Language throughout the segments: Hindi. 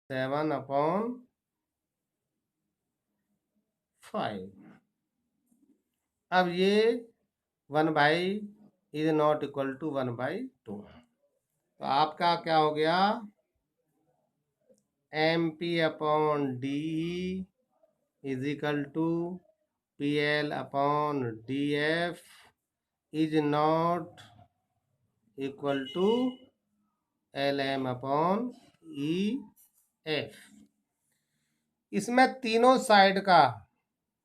7/5। अब ये 1/, इज नॉट इक्वल टू 1/2। तो आपका क्या हो गया, MP/DE is equal to PL/DF is not equal to LM/EF। इसमें तीनों साइड का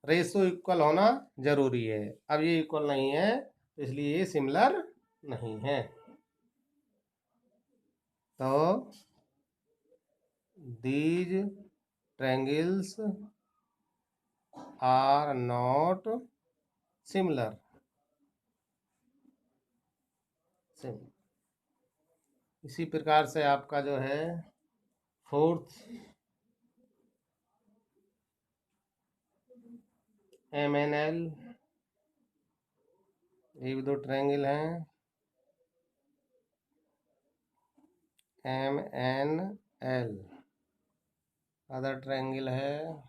रेशो इक्वल होना जरूरी है। अब ये इक्वल नहीं है, तो इसलिए ये सिमिलर नहीं है। तो these triangles are not similar। इसी प्रकार से आपका जो है फोर्थ MNL, ये भी दो ट्रायंगल हैं MNL। अदर ट्रायंगल है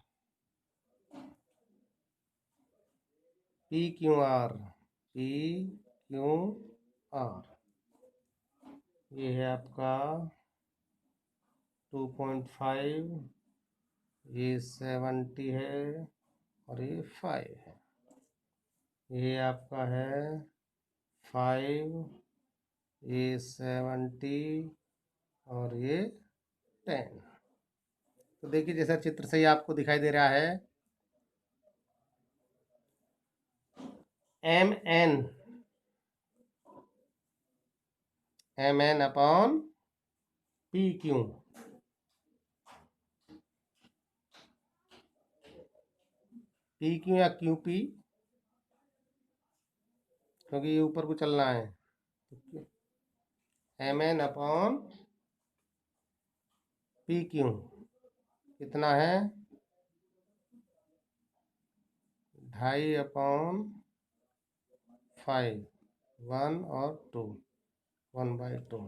PQR। ये है आपका 2.5, ये 70 है और ये 5 है। ये आपका है 5, ये 70 और ये 10। तो देखिए जैसा चित्र से ही आपको दिखाई दे रहा है, MN/PQ। PQ या QP, क्योंकि ये ऊपर को चलना है। MN/PQ कितना है, 2.5/5, 1 और 2, 1/2।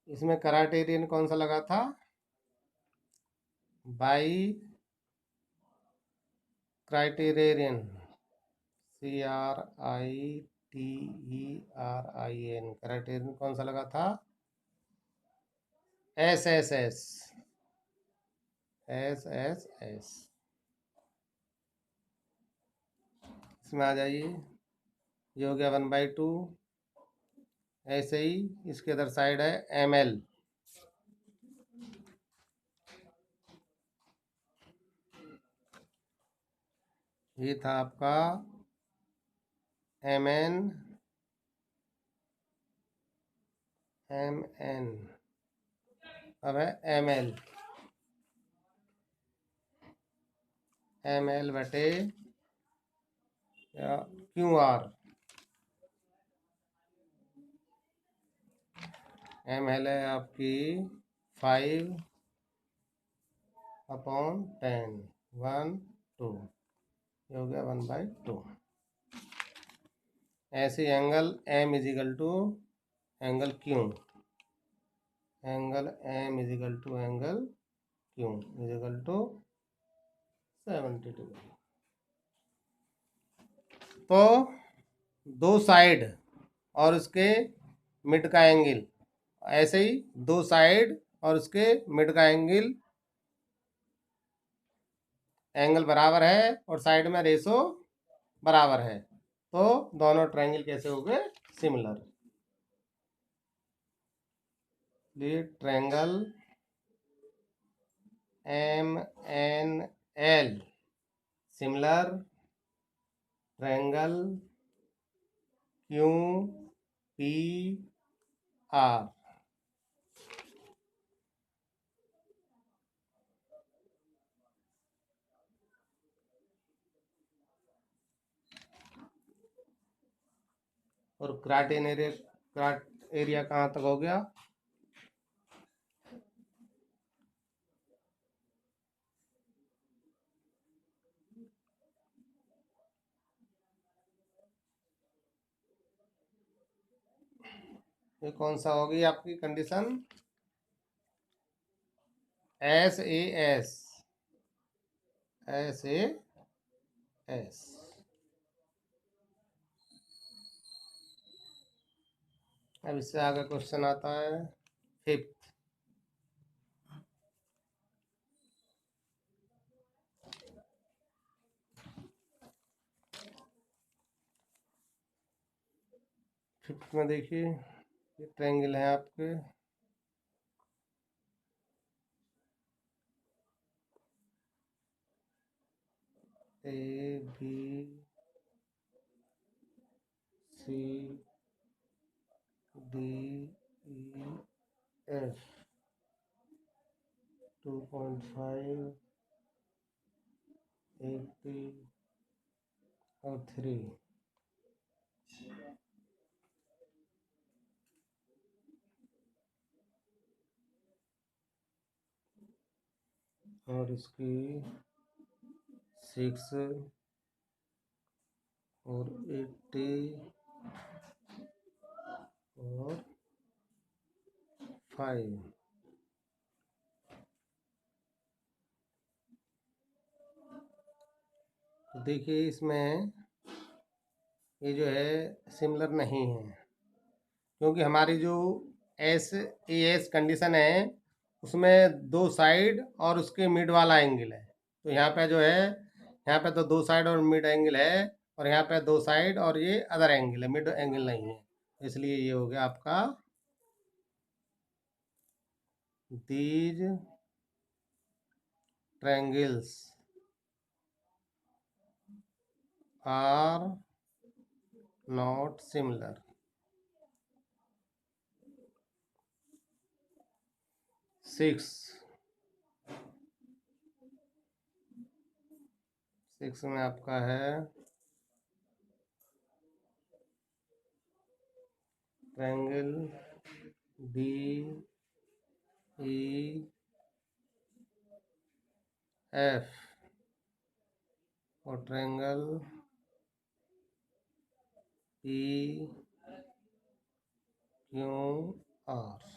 इसमें क्राइटेरियन कौन सा लगा था, बाई क्राइटेरियन, CRITERIN। क्राइटेरियन कौन सा लगा था, SSS। इसमें आ जाइए, ये हो गया 1/2। ऐसे ही इसके अदर साइड है ML। ये था आपका MN। अब है ML बटे QR। ML है आपकी 5/10, 1, 2, ये हो गया 1/2। ऐसे angle M is equal to angle Q, angle M is equal to angle Q is equal to 70 degree. तो दो साइड और उसके मिड का एंगल, ऐसे ही दो साइड और उसके मिड का एंगल बराबर है और साइड में रेशो बराबर है, तो दोनों ट्रायंगल कैसे हो गए, सिमिलर। ये triangle MNL similar triangle QPR। और क्राट एरिया कहाँ तक हो गया, ये कौन सा होगी आपकी condition? S A S, S A S. अब इससे आगे क्वेश्चन आता है फिफ्थ। फिफ्थ में देखिए ये ट्रायंगल है आपके, A B C D E F, 2.5, 80 और 3। और इसकी 6 और 80 और 5। तो देखिए इसमें ये जो है सिमिलर नहीं है, क्योंकि हमारी जो एस ए एस कंडीशन है उसमें 2 साइड और उसके मिड वाला एंगल है। तो यहाँ पे जो है, यहाँ पे तो 2 साइड और मिड एंगल है, और यहाँ पे 2 साइड और ये अदर एंगल है, मिड एंगल नहीं है। इसलिए ये हो गया आपका these triangles are not similar. 6 में आपका है ट्रायंगल डी ई एफ और ट्रायंगल पी क्यू आर।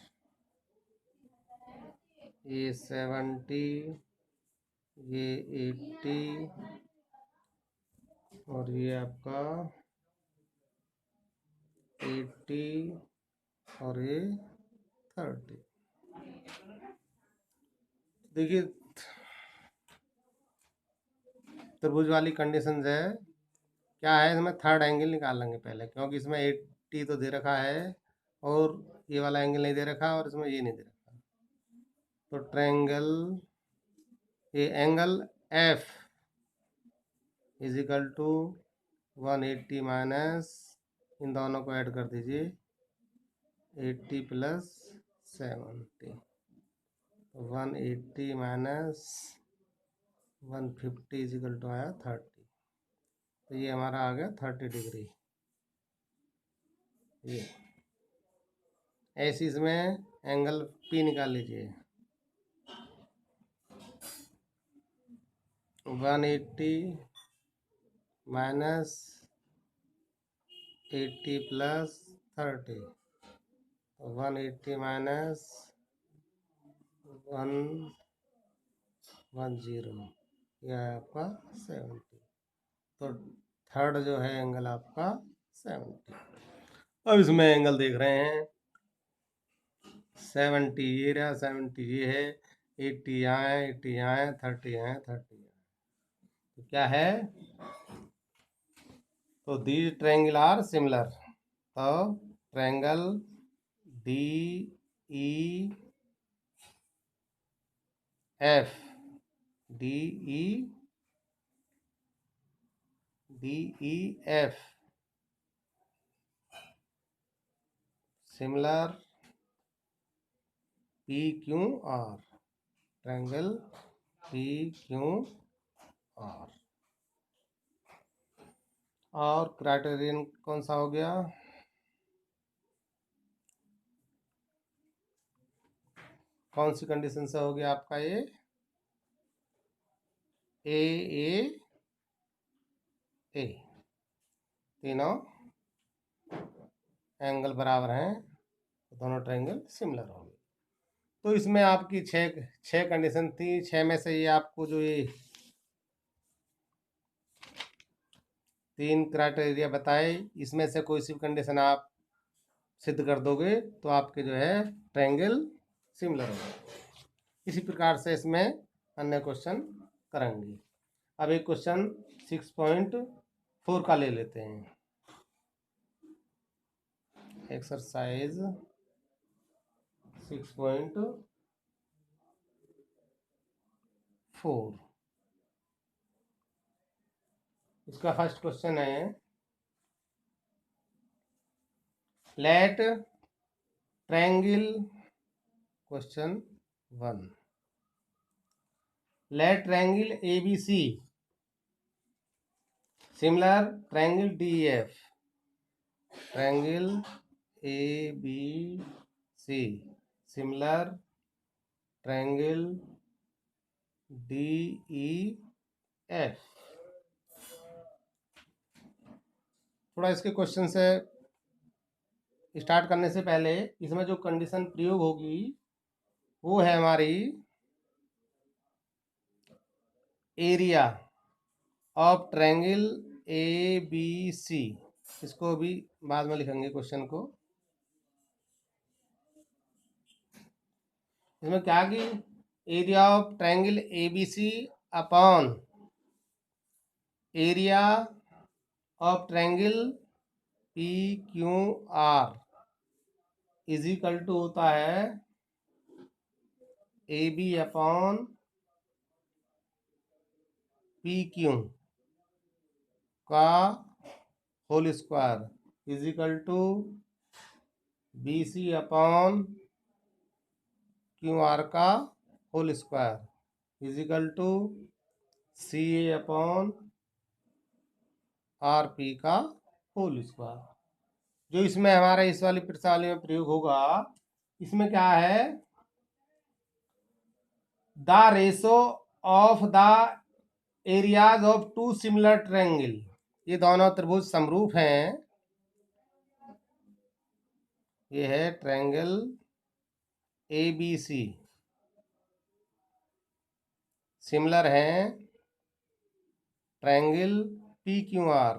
ये 70, ये 80 और ये आपका 80 और ये 30। देखिए त्रिभुज वाली कंडीशन है क्या है, इसमें थर्ड एंगल निकाल लेंगे पहले, क्योंकि इसमें 80 तो दे रखा है और ये वाला एंगल नहीं दे रखा और इसमें ये नहीं दे रखा। तो ट्रायंगल ये angle F is equal to 180 minus, इन दोनों को ऐड कर दीजिए, 80 plus 70, 180 minus 150 is equal to आया 30। तो ये हमारा आ गया 30 डिग्री। ये ऐसे इसमें एंगल पी निकाल लीजिए, 180 माइनस 80 प्लस 30, 180 माइनस 110, यह है आपका 70। तो थर्ड जो है एंगल आपका 70। अब इसमें एंगल देख रहे हैं 70 ये रहा, 70 ये है, 80 यहाँ है, 80 यहाँ है, 30 यहाँ है, 30 यहाँ है। तो क्या है, तो दीज ट्रायंगल आर सिमिलर। तो triangle D E F, D E F similar P Q are, triangle P Q are. और क्राइटेरियन कौन सा हो गया, कौन सी कंडीशन से हो गया आपका ये, ए तीनों एंगल बराबर हैं दोनों ट्रायंगल सिमिलर होंगे। तो इसमें आपकी छः कंडीशन थी। 6 में से ये आपको जो ये 3 क्राइटेरिया बताए, इसमें से कोई सी कंडीशन आप सिद्ध कर दोगे तो आपके जो है ट्रायंगल सिमिलर होगा। इसी प्रकार से इसमें अन्य क्वेश्चन करेंगे। अब एक क्वेश्चन 6.4 का ले लेते हैं। एक्सरसाइज 6.4, इसका फर्स्ट क्वेश्चन है, let triangle, question 1, let triangle ABC similar triangle DEF, triangle ABC similar triangle DEF। थोड़ा इसके क्वेश्चन से स्टार्ट करने से पहले इसमें जो कंडीशन प्रयोग होगी वो है हमारी एरिया ऑफ ट्रायंगल ABC। इसको भी बाद में लिखेंगे क्वेश्चन को। इसमें क्या कि area of triangle ABC upon area of triangle PQR is equal to होता है AB अपॉन PQ का whole square is equal to BC upon QR का whole square is equal to CA upon RP का होल स्क्वायर। जो इसमें हमारा इस वाली प्रश्नावली में प्रयोग होगा, इसमें क्या है, the ratio of the areas of two similar triangle, ये दोनों त्रिभुज समरूप हैं। ये है ट्रायंगल ABC, सिमिलर हैं ट्रायंगल PQR।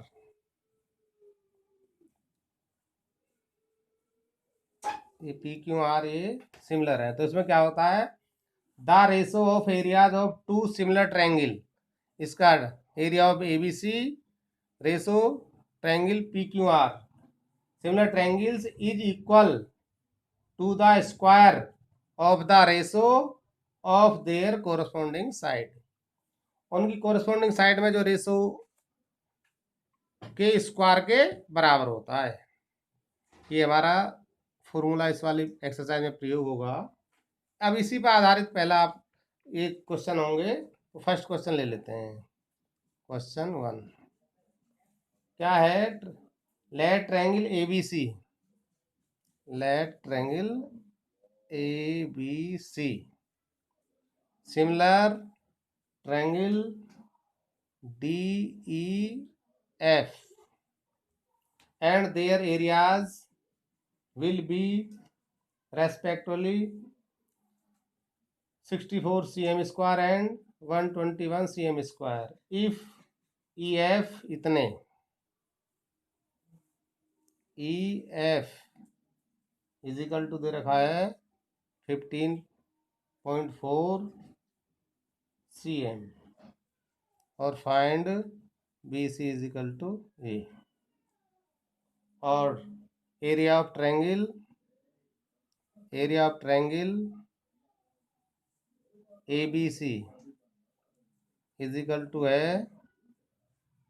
ये PQR ये सिमिलर है। तो इसमें क्या होता है, the ratio of areas of two similar triangle, इसका area of ABC ratio triangle PQR similar triangles is equal to the square of the ratio of their corresponding side. उनकी कोरस्पॉन्डिंग साइड में जो रेशो के स्क्वायर के बराबर होता है। ये हमारा फॉर्मूला इस वाली एक्सरसाइज में प्रयोग होगा। अब इसी पर आधारित पहला आप एक क्वेश्चन होंगे, तो फर्स्ट क्वेश्चन ले लेते हैं। क्वेश्चन 1 क्या है, let triangle ABC, let triangle ABC similar triangle DEF and their areas will be respectively 64 cm square and 121 cm square if EF इतने, EF इज इक्वल टू दे रखा है 15.4 cm और find BC is equal to A। और area of triangle ABC is equal to है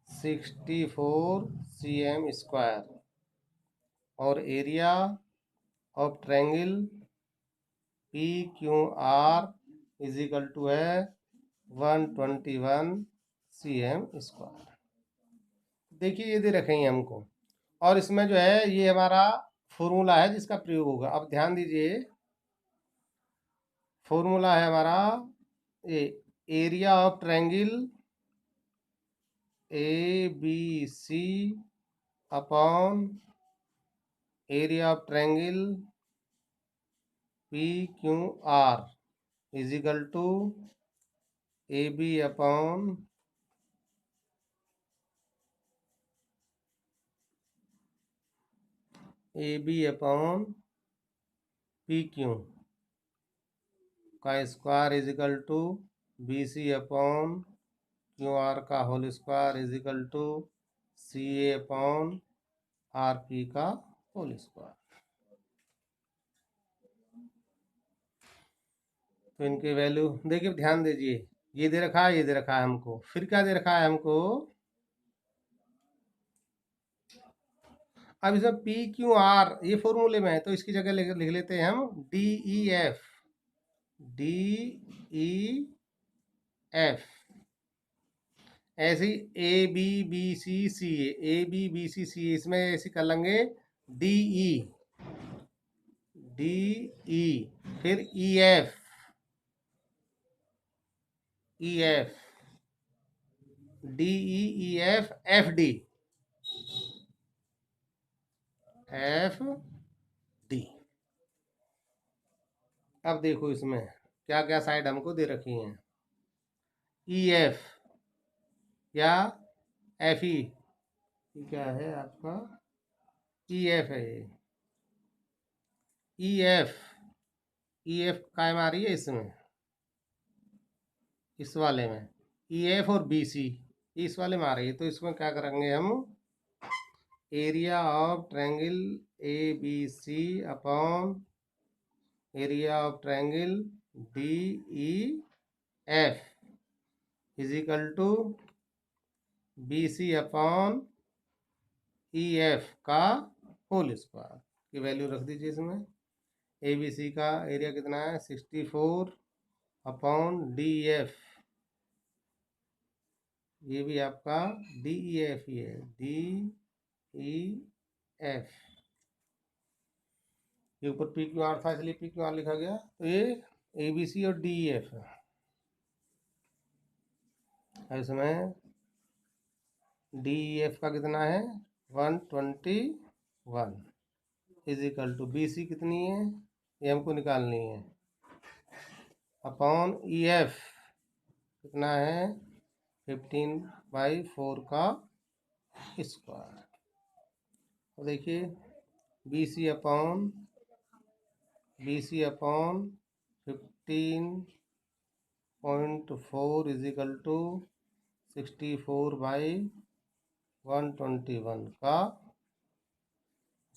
64 cm स्क्वायर और area of triangle PQR is equal to है 121 cm स्क्वायर। देखिए ये दे रखे हैं हमको, और इसमें जो है ये हमारा फॉर्मूला है जिसका प्रयोग होगा। अब ध्यान दीजिए, फॉर्मूला है हमारा ये area of triangle ABC upon area of triangle P Q R is equal to A B upon P Q का square is equal to B C upon Q R का whole square is equal to C A upon R P का होल स्क्वायर। तो इनके वैल्यू देखिए, ध्यान दीजिए, ये दे रखा है, ये दे रखा है हमको, फिर क्या दे रखा है हमको, अब इसमें पी क्यू आर ये फॉर्मूले में है, तो इसकी जगह लिख लेते हैं हम D E F, D E F. ऐसे ही A B B C C A B B C C इसमें ऐसे कर लेंगे डी ई फिर E F D E F F D अब देखो इसमें क्या क्या साइड हमको दे रखी हैं, ई एफ या एफ ई, क्या है आपका ई एफ है, ई एफ कायम आ रही है इसमें, इस वाले में ई एफ और बी सी इस वाले में आ रही है, तो इसमें क्या करेंगे हम, area of triangle A B C upon area of triangle D E F is equal to B C upon E F का होल स्क्वायर की वैल्यू रख दीजिए इसमें। ए बी सी का एरिया कितना है 64 अपॉन डी एफ, ये भी आपका डी ई एफ ही है, डी ई एफ, ये ऊपर पी क्यू आर था इसलिए पी क्यू आर लिखा गया, तो ये ए बी सी और डी ई एफ है। इसमें डी ई एफ का कितना है 121 is equal to B C कितनी है ये हमको निकालनी है, अपॉन ई एफ कितना है 15/4 का स्क्वायर। अब देखिए B C upon 15.4 is equal to 64/121 का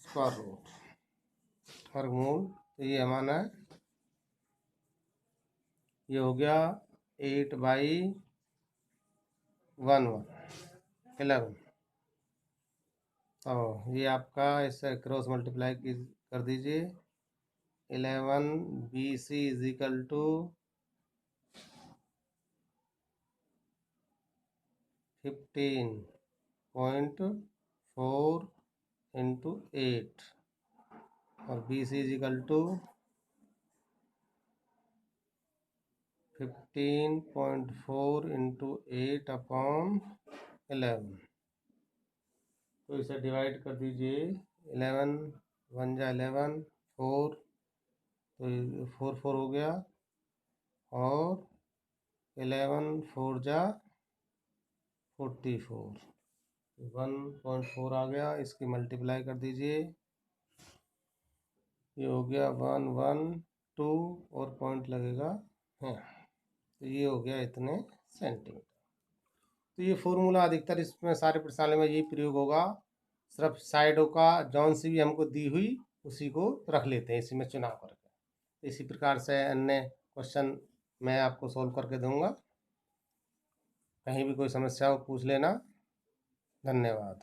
स्क्वायर रूट वर्गमूल। तो ये हमारा ये हो गया 8/11। तो ये आपका इससे क्रॉस मल्टीप्लाई कर दीजिए, 11 B C is equal to 15.4 into 8 और B C is equal to 15.4 into 8 upon 11। तो इसे डिवाइड कर दीजिए, 11 1 जा 11 4, तो 4 4 हो गया, और 11 4 जा 44, 1.4 आ गया, इसकी मल्टीप्लाई कर दीजिए, ये हो गया 112 और पॉइंट लगेगा है, तो ये हो गया इतने सेंटीमीटर। तो ये फॉर्मूला अधिकतर इसमें सारे प्रश्नावली में यही प्रयोग होगा, सिर्फ साइडों का जौन सी भी हमको दी हुई उसी को रख लेते हैं, इसी में चुनाव करके। इसी प्रकार से अन्य क्वेश्चन मैं आपको सॉल्व करके दूंगा, कहीं भी कोई समस्या हो पूछ लेना। धन्यवाद।